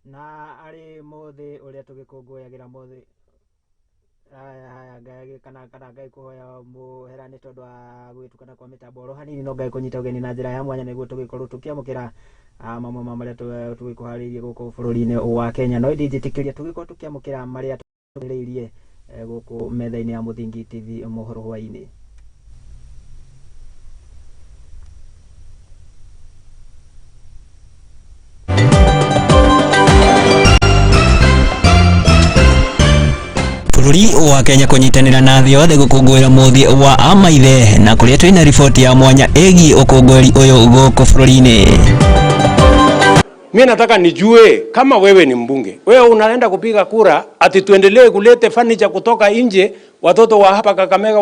na ari mothi uria tugikungũyagira mothi kana ngai kuhoya muherane tondu wa gwitukana kwa mitambo ro hanini no ngai kunyita ugeni na njira ya mwanya niguo tugikorwo tukiamukira mamwe maria tugikuharirie guku bururi-ini wa Kenya no ndijitikiria tugikorwo tukiamukira maria tugiriirie guku metha-ini ya Muthingi TV Mohoro Hwai-Ini. Bururi wa Kenya kunyitanira na thĩ yothe gũkũngũĩra mũthĩ wa amaithe na kuria twina riboti ya mwanya egi ũkũngũĩri ũyũ gũkũ bururi-ini. Mimi nataka nijue kama wewe ni mbunge, wewe unaenda kupiga kura ati tuendelee kulete furniture kutoka nje, watoto wa hapa Kakamega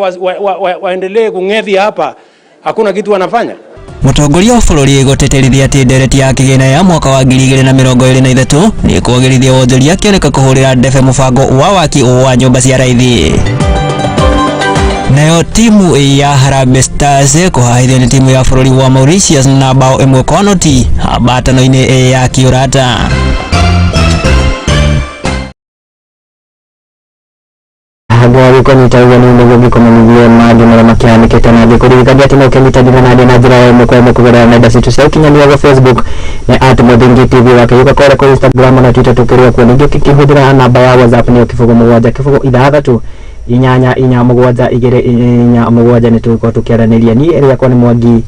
waendelee kung'ethi hapa, hakuna kitu wanafanya. Mutongoria wa bururi guteterithia ati ndereti ya kigina ya mwaka wa 2023 ni kuongerithia wonjoria akioneka kuhurira ndebe mubango wa waki wa nyumba cia raithi. Nayo timu ya Harambee Stars kuhahithio ni timu ya bururi wa Mauritius na bao 1-0 mbatano-ini ya kiurata. Hagwa gukonyita ugeni niguo gikumenyithie maũndũ marĩa makihanĩkĩte na thĩ kũririkania atĩ no ũkĩnyitithania na njĩra ĩmwe kwa ĩmwe kũgerera nenda citũ cia ũkinyanĩria gwa Facebook na @Muthingi TV wakĩyũka kũrĩa kũrĩ Instagram na Twitter tũkĩrĩa kuo ningĩ kĩkĩhũthĩra namba ya WhatsApp nĩyo 0783872727 nĩ tũgũkorwo tũkĩaranĩria ni ĩrĩa kwa nĩ Mwangi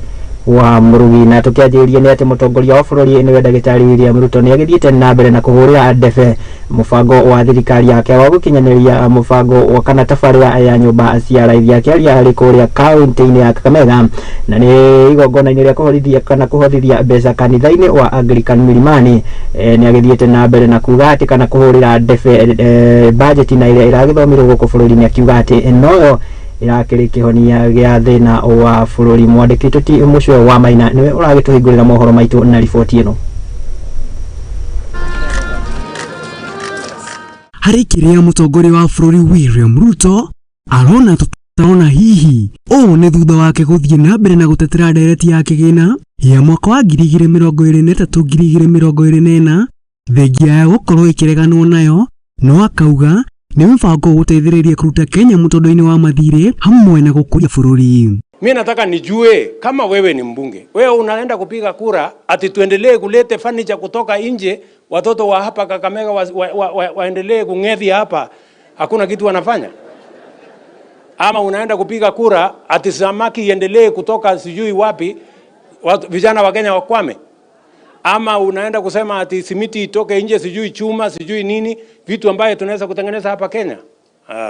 wa Murugi na tukianjĩrĩria nĩ atĩ mũtongoria wa bũrũri nĩ ndagĩtarĩ William Ruto nĩ agĩthiĩte na mbere na kũhũrĩra ndebe mũbango wa thirikari yake wa gũkinyanĩria mũbango wa kana tabarĩra ya nyũmba cia raithi akĩaria arĩ kũrĩa kaunti-inĩ ya Kakamega na nĩ igongona-inĩ rĩa kũhorithia kana kũhothithia mbeca kanitha-inĩ wa Anglican Milimani nĩ agĩthiĩte na mbere na kuga atĩ kana kũhũrĩra ndebe budget na ĩrĩa ĩragĩthomirwo gũkũ bũrũri-inĩ akiuga atĩ noyo irakiri kihonia gya thina wa bururi. Mwandiki tuti mucwe wa Maina niwe uragituhingurira mohoro maitu na riboti ino. Hari kiria mutongoria wa bururi William Ruto arona tutaona hihi ni thutha wake guthie na mbere na gutetera ndereti ya kigina ya mwaka wa 2023-2024 thengia ya gukorwo ikireganwo nayo no akauga ni mbango guteithĩrĩria kuruta Kenya mutondo-ini wa mathirĩ hamwe na gũkũria bũrũri. Mimi nataka nijue kama wewe ni mbunge, wewe unaenda kupiga kura ati tuendelee kulete furniture kutoka nje, watoto wa hapa Kakamega waendelee kung'ethi hapa, hakuna kitu wanafanya. Ama unaenda kupiga kura ati samaki iendelee kutoka sijui wapi, vijana wa Kenya wakwame. Ama unaenda kusema ati simiti itoke nje sijui chuma sijui nini, vitu ambaye tunaweza kutengeneza hapa Kenya.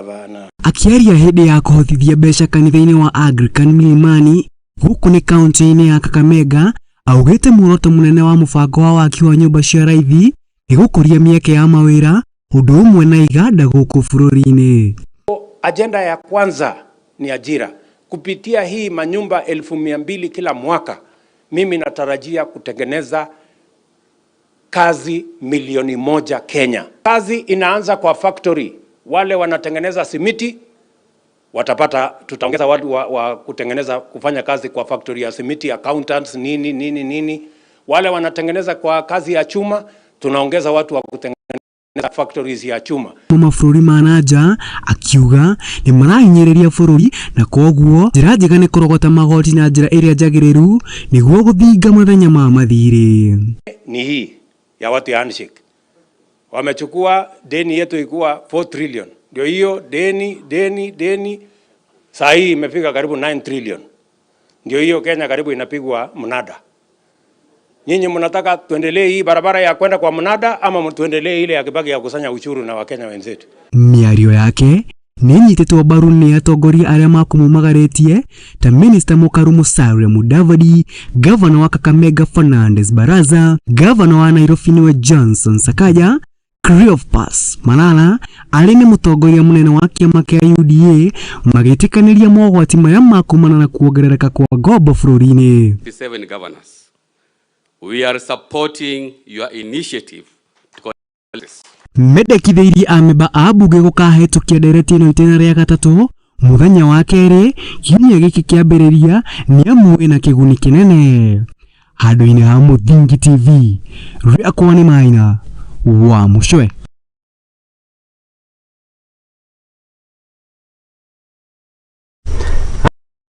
Bana. Akiaria hĩndĩ ya kũhotithia mbeca kanitha-inĩ wa Anglican Milimani gũkũ nĩ kaunti-inĩ ya Kakamega augĩte muoroto mũnene wa mũbango wa waki wa nyũmba cia raithi nĩ gũkũria mĩeke ya mawĩra ũndũ ũmwe na iganda gũkũ bũrũri-inĩ. Agenda ya kwanza ni ajira. Kupitia hii manyumba 200,000 kila mwaka, mimi natarajia kutengeneza kazi 1,000,000 Kenya. Kazi inaanza kwa factory. Wale wanatengeneza simiti watapata, tutaongeza watu wa kutengeneza kufanya kazi kwa factory ya simiti, accountants nini. Wale wanatengeneza kwa kazi ya chuma tunaongeza watu wa kutengeneza factories ya chuma. Mabũrũri ma nanja akiuga ni marahinyĩrĩria bũrũri na koguo njĩra njega nĩ kũrogota magoti na njĩra ĩrĩa njagĩrĩru nĩguo gũthinga mathenya ma mathirĩ. Ni hii ya watu ya handshake. Wamechukua deni yetu ikuwa 4 trillion. Ndio hiyo deni saa hii imefika karibu 9 trillion. Ndio hiyo Kenya karibu inapigwa mnada. Nyinyi mnataka tuendelee hii barabara ya kwenda kwa mnada ama tuendelee ile ya Kibaki ya kusanya ushuru na Wakenya wenzetu? Miario yake nĩ nyitĩtwo mbaru nĩ atongoria arĩa makũmũmagarĩtie ta Minister Mũkaru Musalia Mudavadi, Governor wa Kakamega Fernandes Baraza, Governor wa Nairobi niwe Johnson Sakaja, Cleophas Malala arĩ nĩ mũtongoria mũnene wa kĩama kĩa UDA magĩtĩkanĩria mogwati marĩa makumana na kuongerereka kwa ngombo bũrũri-inĩ. 7 governors. We are supporting your initiative to this. Mendekithĩirie amemba a mbunge gũkahĩtũkia ndereti ĩno itĩna rĩa gatatũ mũthenya wa kerĩ kiumia gĩkĩ kĩambĩrĩria nĩ amu ĩna kĩguni kĩnene. Handũ-inĩ ha Muthingi TV, rĩakwa nĩ Maina, wa mushwe.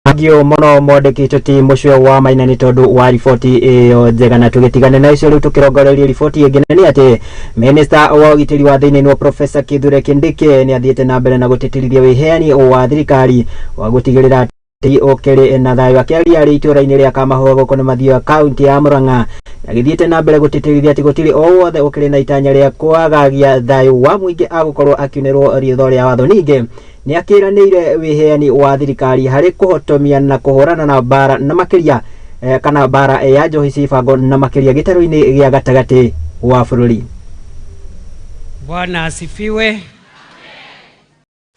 Agio mono modeki tuti mushwe wa maina ni tondu wa riboti iyo njega na tugitigane na icio riu tukirongoreria riboti ingine ni ati minister wa ugitiri wa thiini no Professor Kithure Kindiki ni athiete na mbere na gutitirithia wiheani wa thirikari wa gutigirira ati okere na thayu akiaria ari itura-ini ria Kamahoa guko ni mathio kaunti ya Murang'a agithiete na mbere gutitirithia ati gutiri o wothe ukiri na itanya ria kwagagia thayu wa muingi agukorwo akiunirwo ritho ria watho ningi ni akiranire wiheani wa thirikari hari kuhotomia na kuhurana na bara na makiria kana bara ya njohi cibango na makiria gitaro-ini gia gatagati wa bururi. Bwana asifiwe.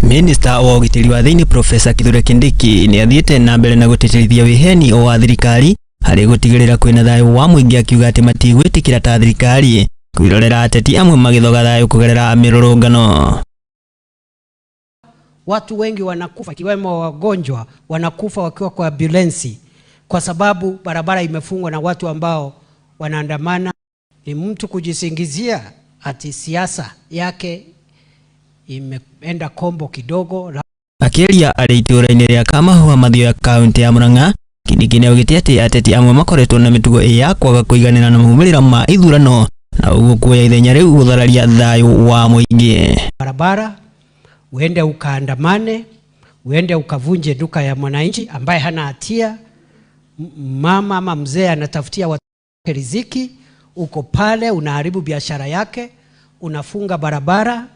Minister wa ugitiri wa thiini Professor Kithure Kindiki ni athiete na mbere na gutitirithia wiheani wa thirikari hari gutigirira kwina thayu wa muingi akiuga ati matigwitikira ta thirikari kwirorera ateti amwe magithoga thayu kugerera mirurungano. Watu wengi wanakufa, ikiwemo wagonjwa wanakufa wakiwa kwa ambulensi kwa sababu barabara imefungwa na watu ambao wanaandamana. Ni mtu kujisingizia ati siasa yake imeenda kombo kidogo. Akiria ari itura-ini ria Kamahoa mathio ya kaunti ya Murang'a, Kindiki augite ati ateti amwe makoretwo na mitugo ya kwaga kuiganira na maumĩrĩra ma ithurano na uguo kuoya ithenya riu guthararia thayu wa muingi. Barabara uende ukaandamane, uende ukavunje duka ya mwananchi ambaye hana hatia, mama ama mzee anatafutia watu riziki, uko pale unaharibu biashara yake, unafunga barabara,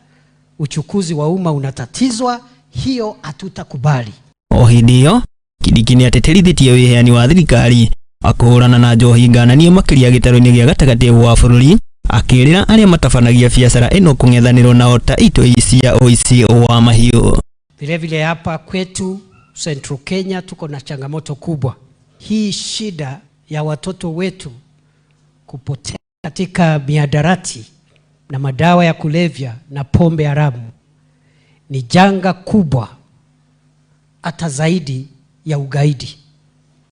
uchukuzi wa umma unatatizwa. Hiyo hatutakubali. O hindi iyo Kindiki ni ateterithitie wiheani wa thirikari akuhurana na njohi ngananie makiria gitaro-ini gia gatagati wa bururi, akirira aria matabanagia biashara ino kung'ethanirwo nao ta itoi cia uici wa mahiu. Vile vile hapa kwetu Central Kenya tuko na changamoto kubwa. Hii shida ya watoto wetu kupotea katika miadarati na madawa ya kulevya na pombe haramu ni janga kubwa hata zaidi ya ugaidi.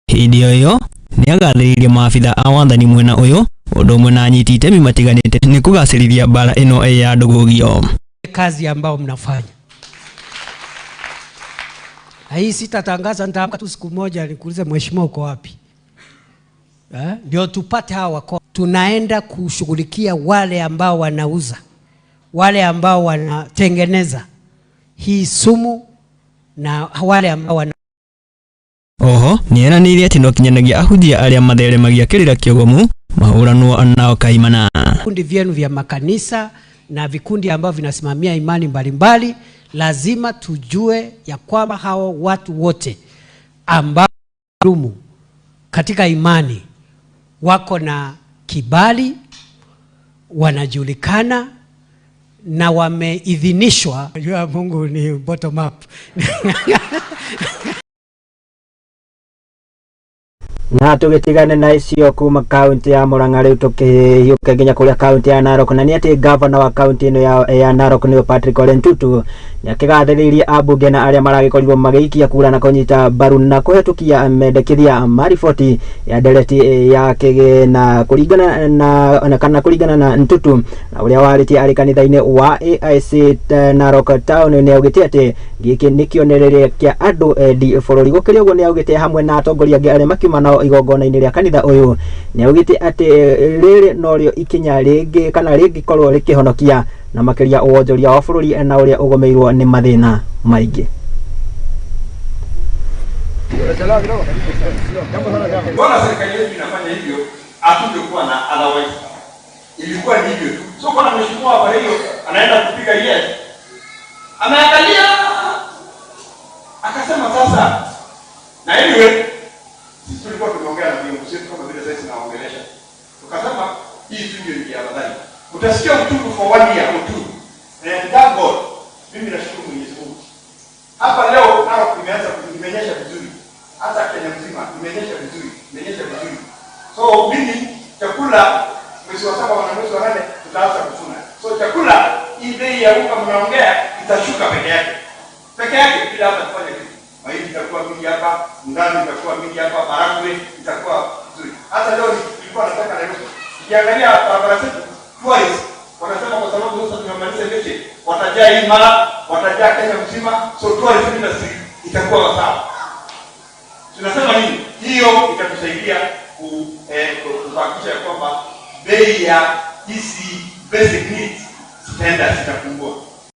Hindi iyo ni agathiririe maabitha a wathani mwena uyu undu umwe na anyiti itemi matiganite ni kugacirithia bara ino ya ndugugio. Kazi ambao mnafanya hii sitatangaza, nitaamka tu siku moja nikuulize mheshimiwa uko wapi, ndio tupate hawa wako. Tunaenda kushughulikia wale ambao wanauza, wale ambao wanatengeneza hii sumu na wale ambao wana. Oho ni eranire ati no kinyanagia ahujia aria matheremagia kirira kiogomu mahurano nao kaimana. Vikundi vyenu vya makanisa na vikundi ambao vinasimamia imani mbalimbali, lazima tujue ya kwamba hao watu wote ambao dumu katika imani wako na kibali, wanajulikana na wameidhinishwa. Jua Mungu ni bottom up. Na tugitigane na icio kuma kaunti ya Murang'a riu tukihiuka nginya kuria kaunti ya Narok na ni ati governor wa kaunti ino ya Narok ni Patrick Ole Ntutu ni akigathiririe ambunge na aria maragikorirwo magiikia kura na kunyita mbaru na kuhetukia mendekithia mariboti ya ndereti ya kigina kuringana na Ntutu na uria waritie ari kanitha-ini wa AIC Narok town ni augite ati giki ni kionereria kia andu endi bururi gukiria uguo ni augite hamwe na atongoria angi aria makiuma nao igongona-ini ria kanitha uyu ni augite ati riri norio ikinya ringi kana ringikorwo rikihonokia na makiria uonjoria wa bururi na uria ugomeirwo ni mathina maingi. Mbona serikali yetu inafanya hivyo? Hatungekuwa na otherwise. Ilikuwa ni hivyo tu. So kuna mheshimiwa hapa hiyo anaenda kupiga yes. Ameangalia akasema sasa na anyway sisi tulikuwa tumeongea na viongozi wetu kama vile sasa naongelesha. Tukasema hii studio ni ya badali. Utasikia utubu for 1 year or 2. And thank God. Mimi nashukuru Mwenyezi Mungu. Hapa leo Narok imeanza kumenyesha vizuri. Hata Kenya mzima imenyesha vizuri. So mimi chakula mwezi wa 7 na mwezi wa 8 tutaanza kuvuna. So chakula hii bei ya unga mnaongea itashuka peke yake. Bila hata kufanya kitu. Mahindi itakuwa mingi hapa, ngano itakuwa mingi hapa, maharagwe itakuwa vizuri. Hata leo nilikuwa nataka na Nairobi. Ukiangalia barabara zetu tourists watajaa Imara, watajaa Kenya mzima, so tourism industry itakuwa sawa. Tunasema nini? Hiyo itatusaidia kuhakikisha kwamba bei ya hizi basic needs zitapungua.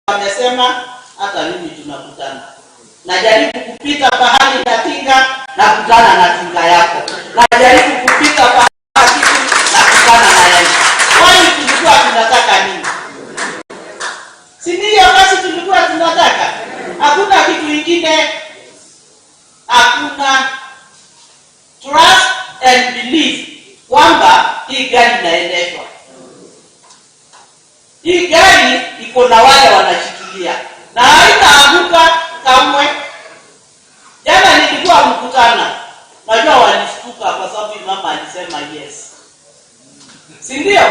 Wamesema hata mimi tunakutana. Najaribu kupita pahali na tinga na kutana na tinga yako. Najaribu kupita pahali na kutana na yeye. Wao tulikuwa tunataka nini? Si ndio basi tulikuwa tunataka? Hakuna kitu kingine. Hakuna trust and belief kwamba hii gari inaendeshwa. Hii gari iko na wale wanashikilia na haitaanguka kamwe. Jana nilikuwa mkutana, najua walishtuka kwa sababu mama alisema yes, si ndio?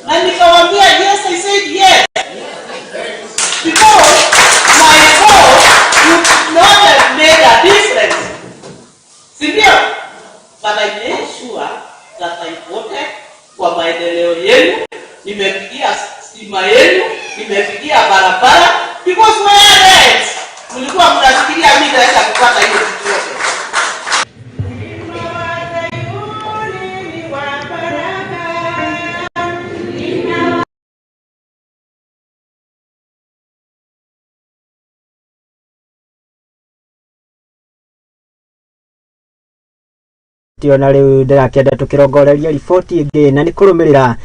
Na nikamwambia yes, I said yes, because my vote would not have made a difference, si ndio? But I made sure that I voted kwa maendeleo yenu, nimepigia stima yenu, nimepigia barabara, because where else mlikuwa mnafikiria mimi naweza kupata hiyo kitu yote? Tiona riu ndirakenda tukirongoreria riboti ingi na ni kurumirira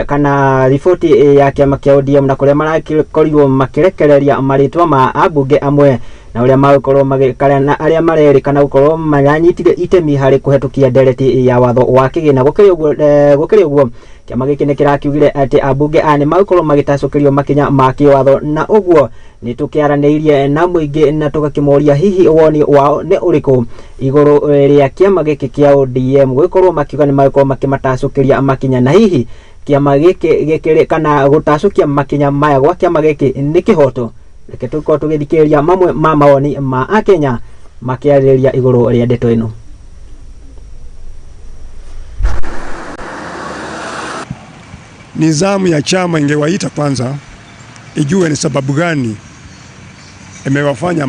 kana riboti ya kiama kia ODM na kuria marakorirwo makirekereria maritwa ma ambunge amwe na uria magukorwo magikara na aria marerikana gukorwo maranyitire itemi hari kuhetukia ndereti ya watho wa kigina. Gukiri uguo kiama giki ni kirakiugire ati ambunge ane magukorwo magitacukirio makinya ma kiwatho, na uguo ni tukiaraniirie na muingi na tugakimoria hihi woni wao ni uriku iguru ria kiama giki kia ODM gukorwo makiuga ni magukorwo makimatacukiria makinya, na hihi kiama giki gikiri kana gutacukia makinya maya gwa kiama giki ni kihoto. Reke tukorwo tugithikiriria mamwe ma mawoni ma Akenya makiarĩrĩria iguru ria ndeto ino. Nizamu ya chama ingewaita kwanza ijue ni sababu gani imewafanya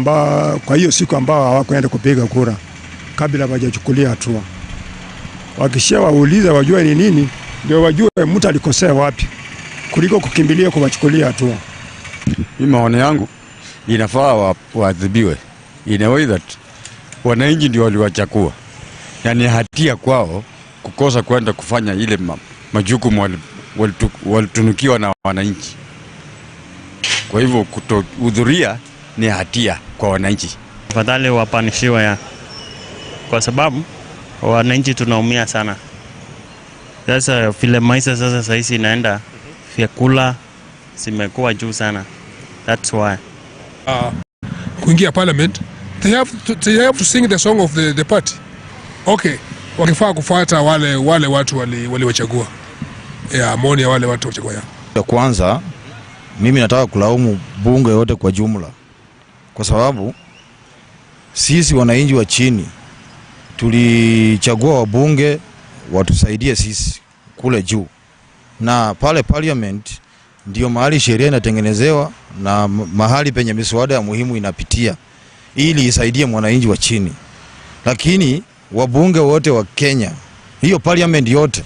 kwa hiyo siku ambao hawakwenda kupiga kura kabla hawajachukulia hatua. Wakishia wauliza wajue ni nini, ndio wajue mtu alikosea wapi kuliko kukimbilia kuwachukulia hatua. Mimi maoni yangu inafaa waadhibiwe in a way that wananchi ndio waliwachagua, yani hatia kwao kukosa kwenda kufanya ile majukumu walitunukiwa na wananchi. Kwa hivyo kutohudhuria ni hatia kwa wananchi. Afadhali wapanishiwe kwa sababu wananchi tunaumia sana. Sasa vile maisha sasa hizi inaenda, vyakula zimekuwa juu sana. That's why kuingia parliament they have to sing the song of the party. Okay, wakifaa kufuata wale watu waliwachagua. Maoni ya wale watu wachagua. Ya kwanza mimi nataka kulaumu bunge yote kwa jumla, kwa sababu sisi wananchi wa chini tulichagua wabunge watusaidie sisi kule juu, na pale parliament ndio mahali sheria inatengenezewa na mahali penye miswada ya muhimu inapitia ili isaidie mwananchi wa chini. Lakini wabunge wote wa Kenya, hiyo parliament yote,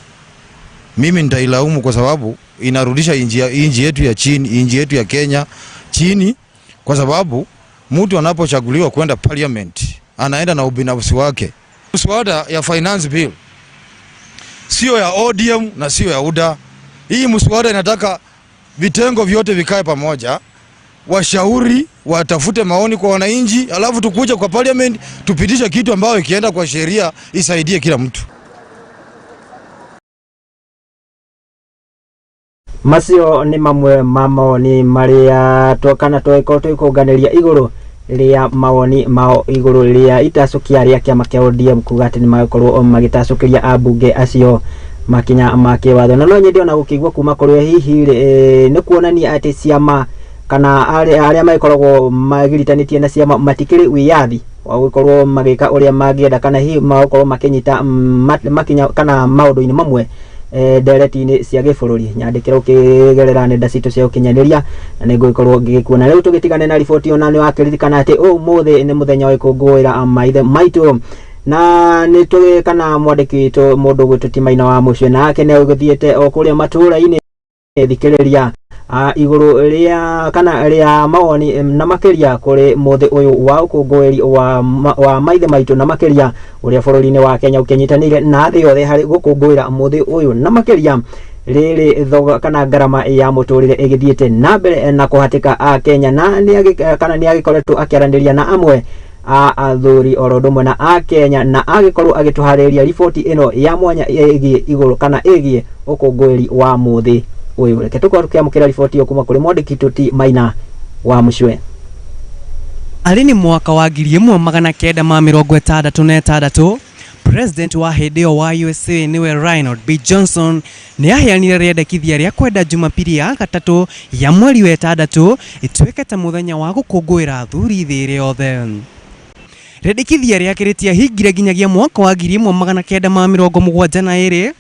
mimi nitailaumu kwa sababu inarudisha inji yetu ya chini, inji yetu ya Kenya chini, kwa sababu mtu anapochaguliwa kwenda parliament anaenda na ubinafsi wake. Mswada ya finance bill sio ya ODM na sio ya UDA. Hii mswada inataka vitengo vyote vikae pamoja, washauri, watafute maoni kwa wananchi, alafu tukuja kwa parliament tupitisha kitu ambayo ikienda kwa sheria isaidie kila mtu. Macio ni mamwe mamoni maria twakana twikuganiria iguru ria mawoni mao iguru ria itacukia ria kiama kia ODM kuga ati ni makorwo magitacukiria ambunge acio makinya makiwatho. Na no nyendio na gukigwa kuma kuri hihi ni kuonania ati ciama kana aria makoragwo magiritanĩtie na ciama matikiri wiyathi wa gukorwo magika uria mangienda, kana hihi makorwo makinyita makinya kana maundu-ini mamwe ndereti-inĩ cia gĩbũrũri nyandĩkĩro ũkĩgerera nenda citũ cia ũkinyanĩria na nĩngũgĩkorwo ngĩkuona rĩu tũgĩtigane na riboti ona nĩ wakĩririkana atĩ ũmũthĩ nĩ mũthenya wa gũkũngũĩra maithe maitũ na nĩ tũgĩkana mwandĩki witũ mũndũ gwĩtũ Maina wa Mũcwe nake nĩ agũthiĩte o kũrĩa matũũra-inĩ thikĩrĩria igũrũ rĩa kana rĩa mawoni na makĩria kũrĩ mũthĩ ũyũ wa ũkũngũĩri wa maithe maitũ na makĩria ũrĩa bũrũri-inĩ wa Kenya ũkĩnyitanĩire na thĩ yothe harĩ gũkũngũĩra mũthĩ ũyũ na makĩria rĩrĩ thoga kana ngarama ya mũtũrĩre ĩgĩthiĩte na mbere na kũhatĩka a Kenya na nĩ agĩkoretwo akĩaranĩria na amwe a athuri oro ndũmwe na a Kenya na agĩkorwo agĩtũharĩria riboti ĩno ya mwanya ĩgiĩ igũrũ kana ĩgiĩ ũkũngũĩri wa mũthĩ ũyũ. Reke tũkorwo tũkĩamũkĩra riboti ĩyo kuma kũrĩ mwandĩki witũ Maina wa Mũcwe. Arĩ nĩ mwaka wa 1966 President wa hĩndĩ ĩyo wa USA nĩwe Ronald B. Johnson nĩ aheanire rĩendekithia rĩa kwenda Jumapili ya gatatũ ya mweri wa ĩtandatũ ĩtuĩke ta mũthenya wa gũkũngũĩra athuri thĩ yothe. Rĩendekithia rĩakĩrĩtie hingire nginyagia mwaka wa 1972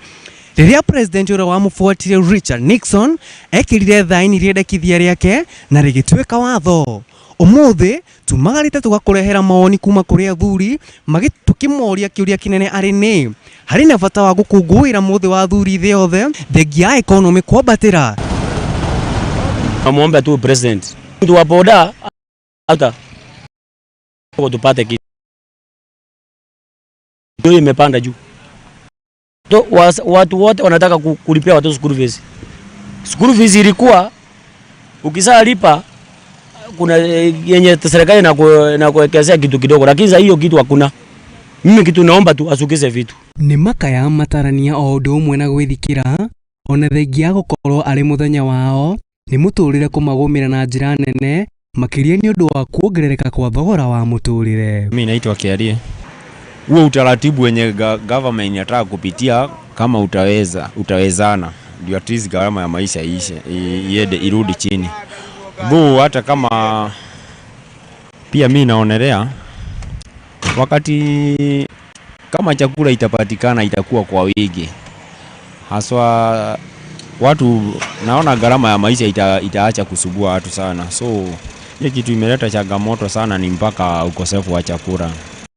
rĩrĩa president ũrĩa wamũbuatire Richard Nixon ekĩrire thaĩni rĩendekithia rĩake na rĩgĩtuĩka watho. Ũmũthĩ tumagarĩte tũgakũrehera mawoni kuma kũrĩ athuri magĩtũkĩmoria kĩũria kĩnene arĩ nĩ harĩ na bata wa gũkũngũĩra mũthĩ wa athuri thĩ yothe thengia ya economy kwambatĩra. Namwombe tu president mtu wa boda hata tupate kitu ndio imepanda juu. Watu wote wanataka kulipia watoto school fees. School fees ilikuwa ukisalipa kuna yenye serikali na kuwekezea kitu kidogo, lakini sasa hiyo kitu hakuna. Mimi kitu naomba tu asukize vitu. Nĩ makaya matarania o ũndũ ũmwe na gwĩthikĩra ona thengia ya gũkorwo arĩ mũthenya wao nĩ mũtũrĩre kũmagũmĩra na njĩra nene makĩria nĩ ũndũ wa kuongerereka kwa thogora wa mũtũrĩre. Mimi naitwa Kiarie. Huo utaratibu wenye government inataka kupitia kama utawezana ndio at least gharama ya maisha iende irudi chini. Hata kama pia mimi naonelea wakati kama chakula itapatikana itakuwa kwa wingi. Haswa watu naona gharama ya maisha itaacha kusugua watu sana. So hiyo kitu imeleta changamoto sana ni mpaka ukosefu wa chakula.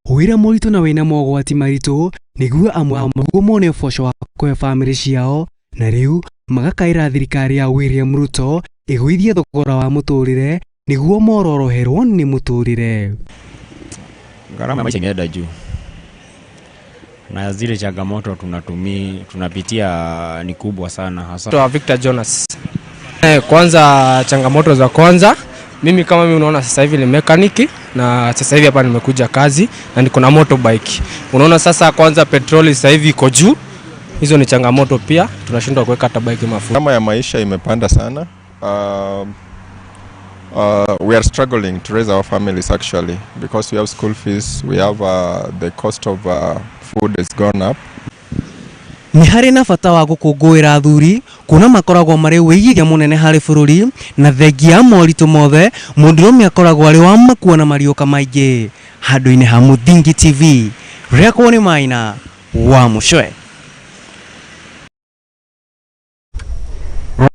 Wĩra mũritũ na wĩna mogwati maritũ nĩguo amwe maguo mone ũboco wa kũhe bamĩrĩ ciao na rĩu magakaĩra thirikari ya William Ruto ĩgũithie thogora wa mũtũrĩre nĩguo mororoherwo nĩ mũtũrĩre. Gharama ya maisha imeenda juu na zile changamoto tunapitia ni kubwa sana hasa. Victor Jonas. Kwanza changamoto za kwanza mimi kama mimi unaona sasa hivi ni mekaniki na sasa hivi hapa nimekuja kazi na niko na motorbike. Unaona sasa kwanza petroli sasa hivi iko juu. Hizo ni changamoto pia tunashindwa kuweka hata bike mafuta. Gharama ya maisha imepanda sana. We are struggling to raise our families actually because we have school fees, we have the cost of food has gone up. Nĩ harĩ na bata wa gũkũngũĩra athuri kuna makoragwo marĩ wĩigithia mũnene harĩ bũrũri na thengia ya moritũ mothe mũndũrũme akoragwo arĩ wa makuo na mariũka maingĩ. Handũ-inĩ ha Mũthingi TV rĩakwo nĩ Maina wa Mũcwe.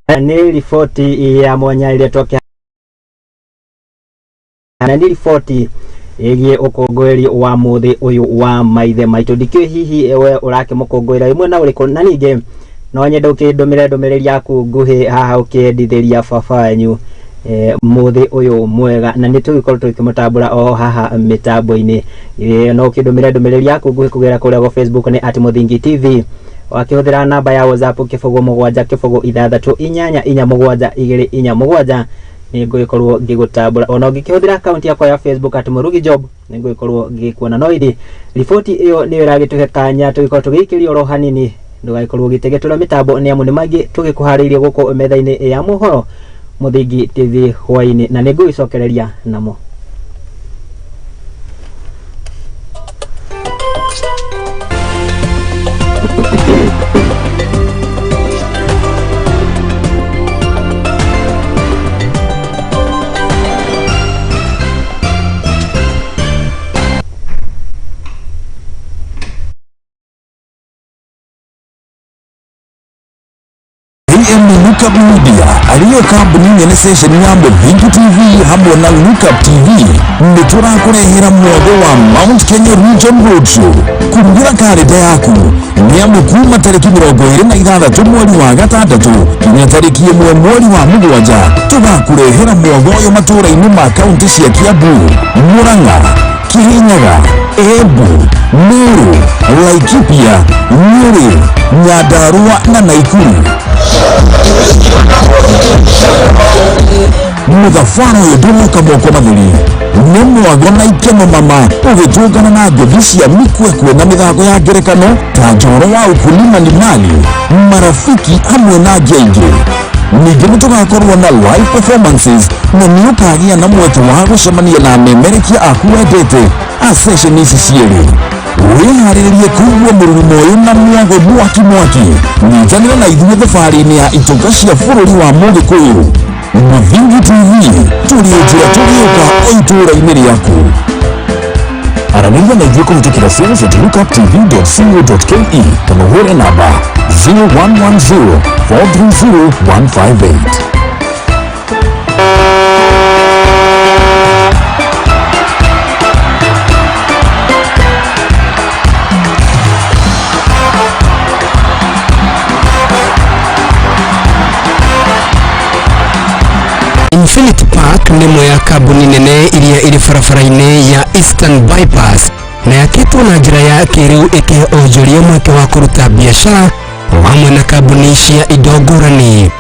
Nĩ riboti ya mwanya ĩrĩa twakĩha na nĩ riboti ĩgiĩ ũkũngũĩri wa mũthĩ ũyũ wa maithe maitũ. Ndikĩũĩ hihi we ũrakĩmũkũngũĩra ĩmwe na ũrĩkũ na ningĩ no nyende ũkĩndũmĩre ndũmĩrĩri yaku nguhĩ haha ũkĩendithĩria baba wanyu mũthĩ ũyũ mwega na nĩ tũgĩkorwo tũkĩmũtambũra o haha mĩtambo-inĩ. No ũkĩndũmĩre ndũmĩrĩri yaku nguhĩ kũgerera kũrĩa kwa Facebook nĩ @Mũthingi TV wakĩhũthĩra namba ya WhatsApp *787 nĩ ngũgĩkorwo ngĩgũtambũra. Ona ũngĩkĩhũthĩra akaunti yakwa ya Facebook @Murugi Job nĩ ngũgĩkorwo ngĩkuona. No ĩndĩ riboti ĩyo nĩ ĩragĩtũhe kanya tũgĩkorwo tũgĩikĩrio oro hanini ndũgagĩkorwo ũgĩtegetũra mĩtambo nĩ amu nĩ maingĩ tũgĩkũharĩirie gũkũ metha-inĩ ya Mohoro Mũthingi TV Hwai-Ini na nĩ ngũgĩcokereria namo. Lookup Media ariyo kambuni nene station ya Murugi TV hamwe na Lookup TV niturakũrehera mwothe wa Mount Kenya Region Roadshow kurugira kalenda yaku nĩamu kuma tarĩki 26 mweri wa gatandatũ nginya tarĩki 1 mweri wa mũgwanja tũgakũrehera mwothe ũyũ matũra-inĩ ma kaunti cia Kiambu, Murang'a, Kirinyaga, Embu, Meru, Laikipia, Nyeri, Nyandarua na Nakuru. Mũthabara ũyũ ndũroka moko matheri nĩ mwago na ikeno mama ũgĩtũngana na ngũthi cia mikwekwe na mĩthako ya ngerekano ta njoro wa ukulima ni mali, marafiki hamwe na angĩ aingĩ. Ningĩ nĩtũgakorwo na live performances na nĩũkagĩa na mweke wa gũcemania na amemerekia aku wendete a session ici cierĩ. Wĩharĩrĩrie kuigua mũrurumo ũyũ na mĩago mwaki nyitanĩra na ithuĩ thabarĩ-inĩ ya itonga cia bũrũri wa Mũgĩkũyũ. Murugi TV tũrĩenjera tũrĩũka o itũra-inĩ rĩaku. Aranĩria na ithuĩ kũhĩtũkĩra sales@lookuptv.co.ke kana ũhũre namba 0110 430 158. Infinity Park nĩ ĩmwe ya kambuni nene iria iri barabara-inĩ ya Eastern Bypass na yakĩtwo na njĩra ya kĩrĩu ĩkĩhe onjoria mweke wa kũruta biacara hamwe na kambuni cia indo ngũrani.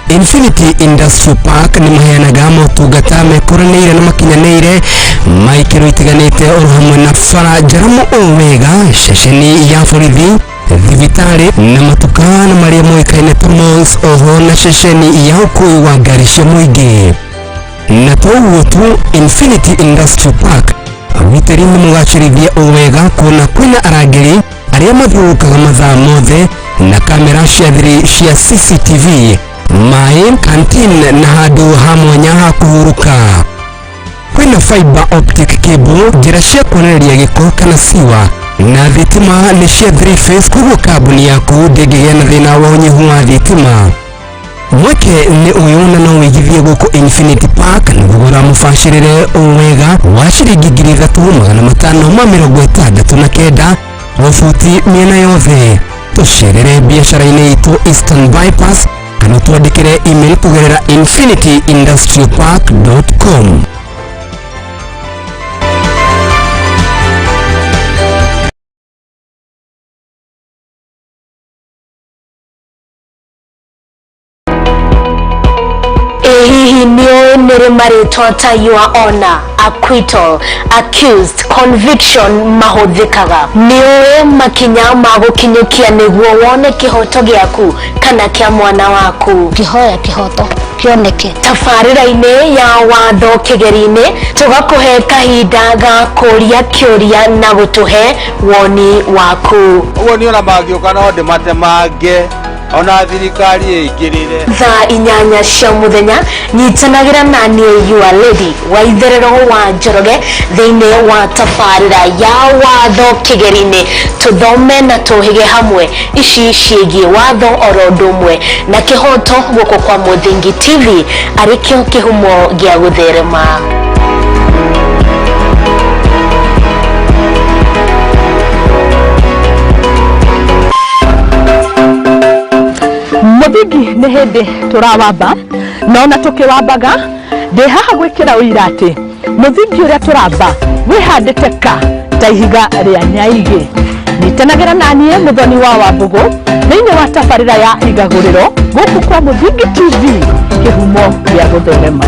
Infinity Industrial Park nĩ maheanaga motungata mekũranĩire na makinyanĩire ma ikĩro itiganĩte o hamwe na bara njaramu o wega, ceceni ya borithi, thibitarĩ na matuka na marĩa moĩkaine ta malls, oho na ceceni ya ũkui wa ngari cia mũingĩ. Na to ũguo tu, Infinity Industrial Park agitĩri nĩ mũgacĩrithia o wega kuona kwĩna arangĩri arĩa mathiũrũrũkaga mathaa mothe na kamera cia thiri cia CCTV, maĩ, canteen na handũ ha mwanya ha kũhurũka. Kwĩna fiber optic cable, njĩra cia kuonereria gĩko kana siwa na thitima nĩ cia 3-phase, koguo kambuni yaku ndĩngĩgĩa na thĩna wa ũnyihu wa thitima. Mweke nĩ ũyũ na no wĩigithie gũkũ Infinity Park na thogora mũbacĩrĩre o wega wa ciringi 3,569 o buti mĩena yothe. Tũcerere biacara-inĩ itũ Eastern Bypass kana twandĩkĩre email kũgerera infinityindustrialpark.com. Hihi nĩũĩ nĩrĩ marĩtwa ta your honor, acquittal, accused, conviction mahũthĩkaga? Nĩũĩ makinya ma gũkinyũkia nĩguo wone kĩhoto gĩaku kana kĩa mwana waku? Kĩhoya kĩhoto kĩoneke. Tabarĩra-inĩ ya watho kĩgeri-inĩ tũgakũhe kahinda ga kũria kĩũria na gũtũhe woni waku. Ũguo nĩ ona mangĩũka no ndĩmatemange ona thirikari ĩingĩrĩre. Thaa 8 cia mũthenya nyitanagĩra na niĩ your lady wa itherero wa Njoroge thĩinĩ wa tabarĩra ya watho kĩgeri-inĩ, tũthome na tũhĩge hamwe ici ciĩgiĩ watho oro ũndũ ũmwe na kĩhoto gũkũ kwa Murugi TV arĩkĩo kĩhumo gĩa gũtherema. Murugi nĩ hĩndĩ tũrawamba no na tũkĩwambaga ndĩ haha gwĩkĩra ũira atĩ mũthingi ũrĩa tũramba wĩhandĩte ka ta ihiga rĩa nyaigĩ. Nyitanagĩra na niĩ Mũthoni wa Wambũgũ thĩinĩ wa tabarĩra ya igagũrĩro gũkũ kwa Murugi TV kĩhumo gĩa gũtherema.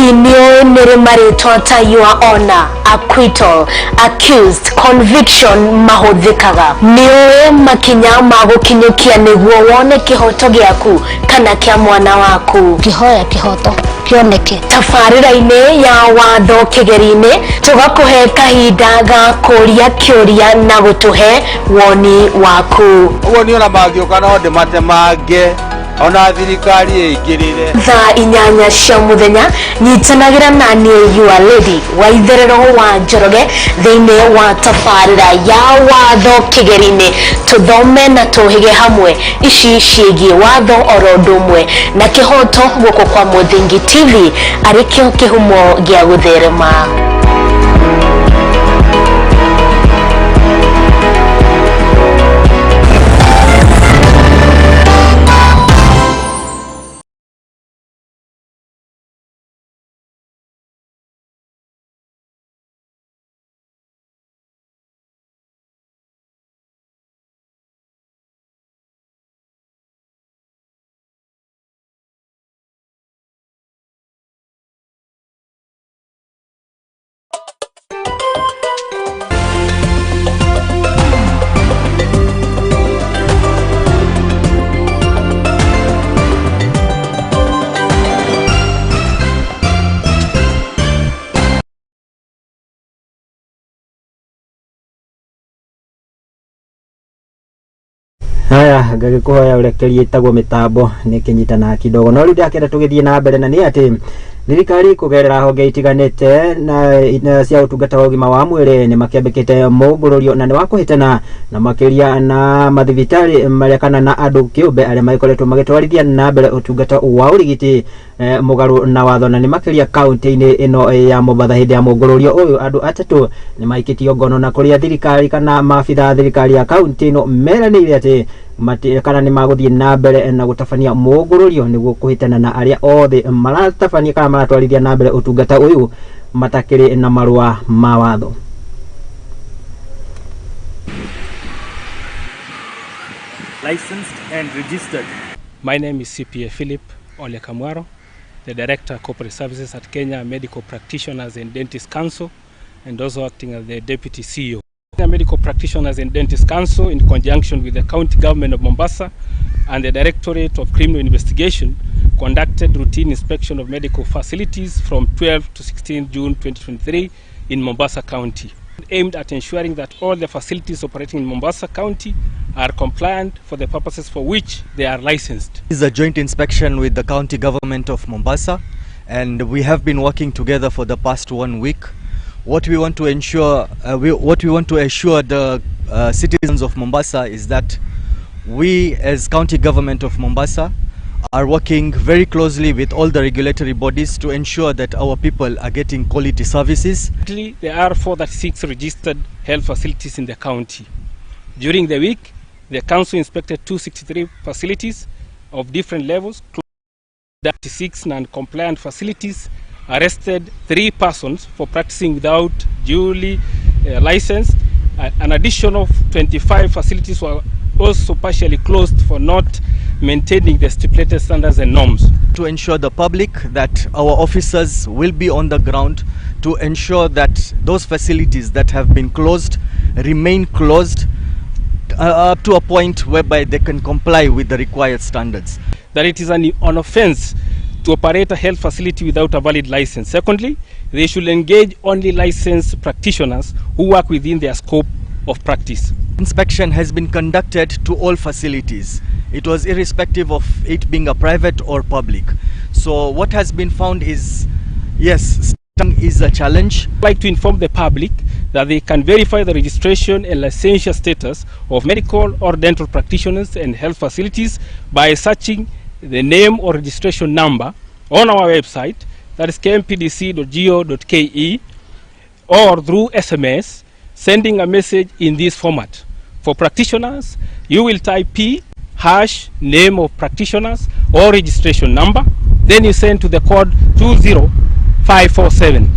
hihi nĩũĩ nĩ rĩ marĩtwa ta your honor, acquittal, accused, conviction mahũthĩkaga? Nĩũĩ makinya ma gũkinyũkia nĩguo wone kĩhoto gĩaku kana kĩa mwana waku? Ngĩhoya kĩhoto kĩoneke. Tabarĩra-inĩ ya watho kĩgeri-inĩ tũgakũhe kahinda ga kũria kĩũria na gũtũhe woni waku. Ũguo nĩ ona mangĩũka no ndĩmatemange ona thirikari ĩingĩrĩre. Thaa 8 cia mũthenya nyitanagĩra na niĩ your lady Waitherero wa Njoroge thĩinĩ wa tabarĩra ya watho kĩgeri-inĩ, tũthome na tũhĩge hamwe ici ciĩgiĩ watho oro ũndũ ũmwe na kĩhoto gũkũ kwa Mũthingi TV arĩkĩo kĩhumo gĩa gũtherema. Haya, ngagĩkũhoya ũrekerie tagwo mĩtambo nĩ kĩnyitana kidogo no rĩu ndakĩenda tũgĩthiĩ na mbere na nĩ atĩ thirikari kũgerera honge itiganĩte na cia ũtungata wa ũgima wa mwĩrĩ nĩ makĩambĩkĩte mũngũrũrio na nĩ wa kũhĩtana na makĩria na mathibitarĩ marĩa kana na andũ kĩũmbe arĩa magĩkoretwo magĩtwarithia na mbere ũtungata wa ũrigiti mũgarũ na watho, na nĩ makĩria kaunti-inĩ ĩno ya Mombatha. Hĩndĩ ya mũngũrũrio ũyũ andũ atatũ nĩ maikĩtio ngono na kũrĩa thirikari kana maabitha thirikari ya kaunti ĩno meranĩire atĩ kana nĩ magũthiĩ na mbere na gũtabania mũngũrũrio nĩguo kũhĩtana na arĩa othe maratabania kana maratwarithia na mbere ũtungata ũyũ matakĩrĩ na marũa ma watho. Licensed and registered. My name is CPA Philip Ole Kamwaro, the Director of Corporate Services at Kenya Medical Practitioners and Dentists Council, and also acting as the Deputy CEO. Kenya Medical Practitioners and Dentists Council, in conjunction with the County Government of Mombasa and the Directorate of Criminal Investigation, conducted routine inspection of medical facilities from 12 to 16 June 2023 in Mombasa County, aimed at ensuring that all the facilities operating in Mombasa County are compliant for the purposes for which they are licensed. This is a joint inspection with the County Government of Mombasa, and we have been working together for the past 1 week. What we want to ensure, assure the citizens of Mombasa is that we, as County Government of Mombasa, are working very closely with all the regulatory bodies to ensure that our people are getting quality services. There are 436 registered health facilities in the county. During the week, the council inspected 263 facilities of different levels, 36 non-compliant facilities, arrested 3 persons for practicing without duly licensed. An additional 25 facilities were also partially closed for not maintaining the stipulated standards and norms. To ensure the public that our officers will be on the ground to ensure that those facilities that have been closed remain closed up to a point whereby they can comply with the required standards. That it is an offense to operate a health facility without a valid license. Secondly, they should engage only licensed practitioners who work within their scope of practice. Inspection has been conducted to all facilities. It was irrespective of it being a private or public. So what has been found is, yes, stunting is a challenge. I'd like to inform the public that they can verify the registration and licensure status of medical or dental practitioners and health facilities by searching the name or registration number on our website, that is kmpdc.go.ke, or through SMS, sending a message in this format. For practitioners, you will type P # name of practitioners or registration number, then you send to the code 20547.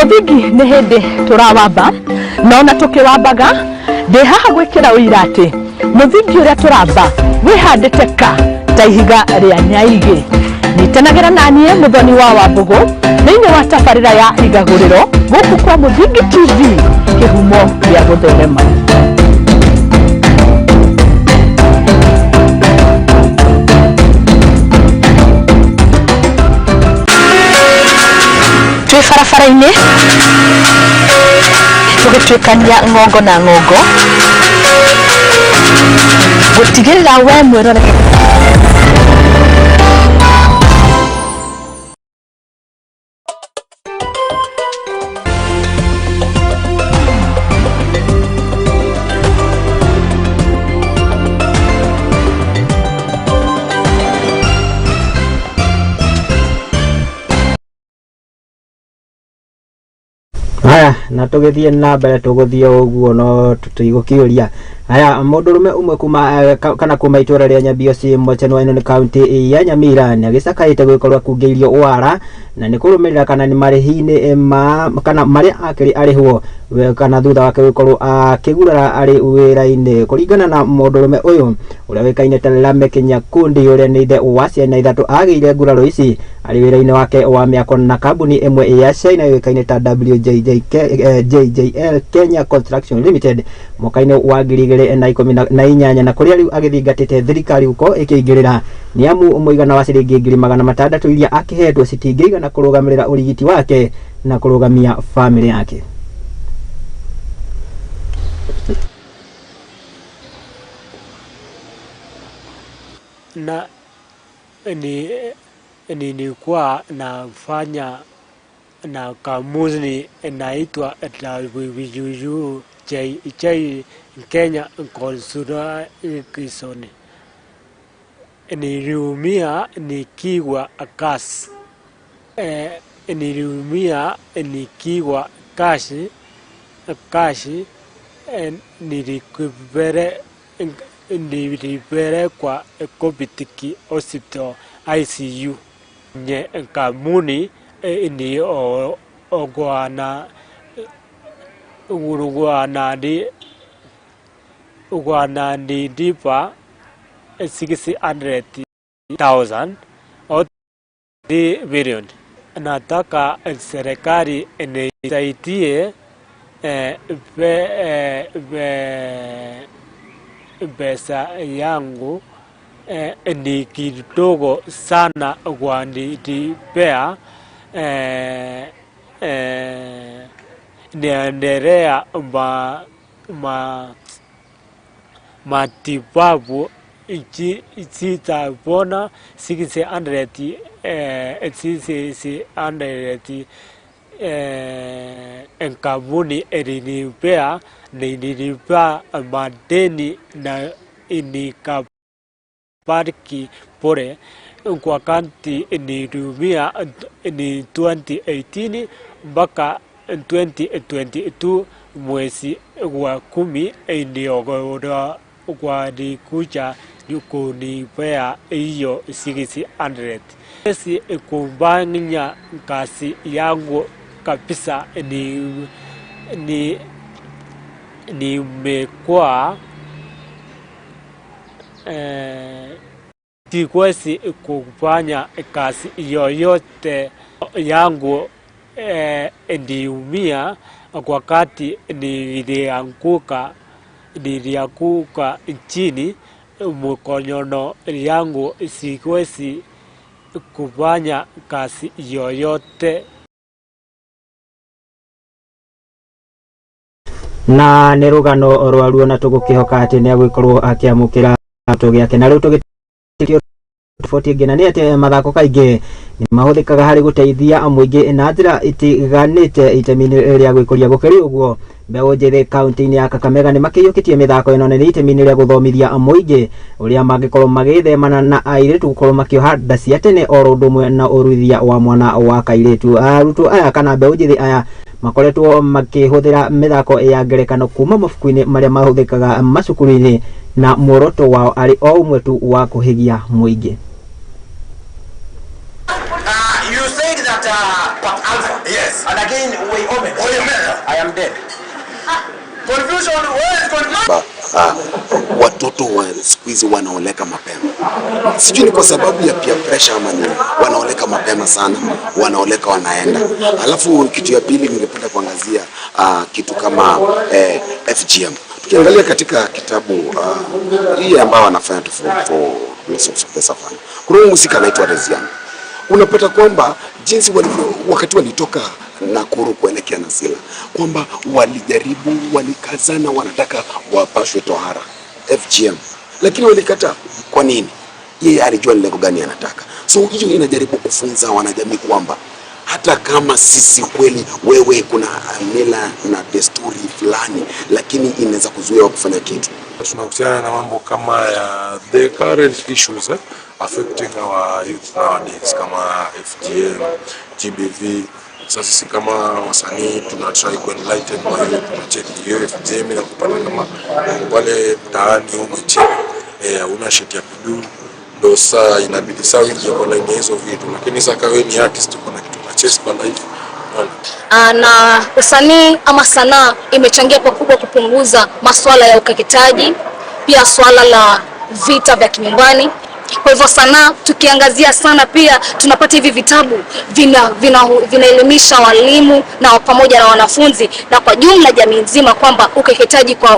muthingi ni hindi turawamba nona tukiwambaga ndi haha gwikira uira ati muthingi uria turamba wihandite ka ta ihiga ria nyaige nitanagira nanie muthoni wa Wambugu thiini wa tabarira ya igaguriro guku kwa Muthingi TV kihumo gia gutherema. Twi barabara-ini tugituikania ngongo na ngongo gutigirira we mwirore Haya na tugithie na mbere tuguthie uguo no tutigukiuria. Haya mundurume umwe kuma kana kuma itura ria Nyambioci Mwacheno ino ni county ya Nyamira ni agicakaite gwikorwa kungeirio wara na ni kurumirira kana ni marihine kana mari akiri arihwo kana thutha wake gwikorwo akigurara ari wira-ini kuringana na mundurume uyu uria wikaine ta Lame Kinyakundi uria ni ithe wa ciana ithatu ageire nguraro ici ari wira-ini wake wa miako na kambuni imwe ya China wikaine ta JJL Kenya Construction Limited mwaka-ini wa 2018 na kuria riu agithingatite thirikari uko ikiingirira ni amu muigana wa ciringi 600 iria akihetwo citingĩigana kurugamirira urigiti wake na kurugamia family yake. Na nilikuwa nafanya na kampuni inaitwa WWU Kenya Construction. Niliumia nikiwa kasi. Niliumia nikiwa kashi nilipelekwa Kobitiki Hospital ICU. Nye kampuni ni wananilipa 600,000 au 3 billion. Nataka serikali inisaidie pesa yangu ni kidogo sana wanilipea niendelea matibabu sitapona 600 kampuni ilinipea nililipa madeni na nikabariki pole kwa kanti nilumia ni 2018 mpaka 2022 mwezi wa 10 ndio walikuja kunipea hiyo 600. Sisi kumbania kazi yangu kabisa nimekuwa siwezi kufanya kazi yoyote yangu ndiumia wakati nilianguka chini mkono yangu siwezi kufanya kazi yoyote. Na ni rugano rwaruo na tugukihoka ati ni agwikorwo akiamukira tugiake na riu tugitio tofauti ngina ni ati mathako kaingi ni mahuthikaga hari guteithia muingi na njira itiganite itemi-ini ria gwikuria gukiri uguo mbeu njithi kaunti-ini ya Kakamega ni makiyukitie mithako ino ni itemi-ini ria guthomithia muingi uria mangikorwo magithemana na airitu gukorwo makioha nda cia tene oro ndumwe na uruithia wa mwana wa kairitu. Arutwo aya kana mbeu njithi aya makoretwo makihuthira mithako ya ngerekano kuma mabuku-ini maria mahuthikaga macukuru-ini na muoroto wao ari o umwe tu wa kuhigia muingi. You said that Yes. And again, I am dead. Confusion, where is confusion? Watoto wa siku hizi wanaoleka mapema. Sijui ni kwa sababu ya peer pressure ama nini. Wanaoleka mapema sana, wanaoleka wanaenda. Alafu kitu ya pili ningependa kuangazia kitu kama FGM. Tukiangalia katika kitabu hii ambao wanafanya for Lessons of the Savannah. Kuna mhusika anaitwa Rezian. Unapata kwamba jinsi wakati walitoka Nakuru kuelekea Nasila kwamba walijaribu, walikazana, wanataka wapashwe tohara FGM, lakini walikataa. Kwa nini? Yeye alijua ni lengo gani anataka. So hiyo inajaribu kufunza wanajamii kwamba hata kama sisi kweli wewe kuna mila na desturi fulani, lakini inaweza kuzuia kufanya kitu. Tunahusiana na mambo kama ya the current issues affecting our youth nowadays kama FGM, GBV. Sasa sisi kama wasanii tunatry ku enlighten wao, tunacheki hiyo FGM na kupata kama wale mtaani huko chini una shit ya kudu ndo saa inabidi saa wingi kwa line hizo vitu, lakini sasa kawe ni artist kuna kitu na chase kwa life. Na usanii ama sanaa imechangia pakubwa kupunguza masuala ya ukeketaji, pia swala la vita vya kinyumbani. Kwa hivyo sanaa tukiangazia sana, pia tunapata hivi vitabu vinaelimisha walimu na pamoja na wanafunzi na kwa jumla jamii nzima kwamba ukeketaji kwa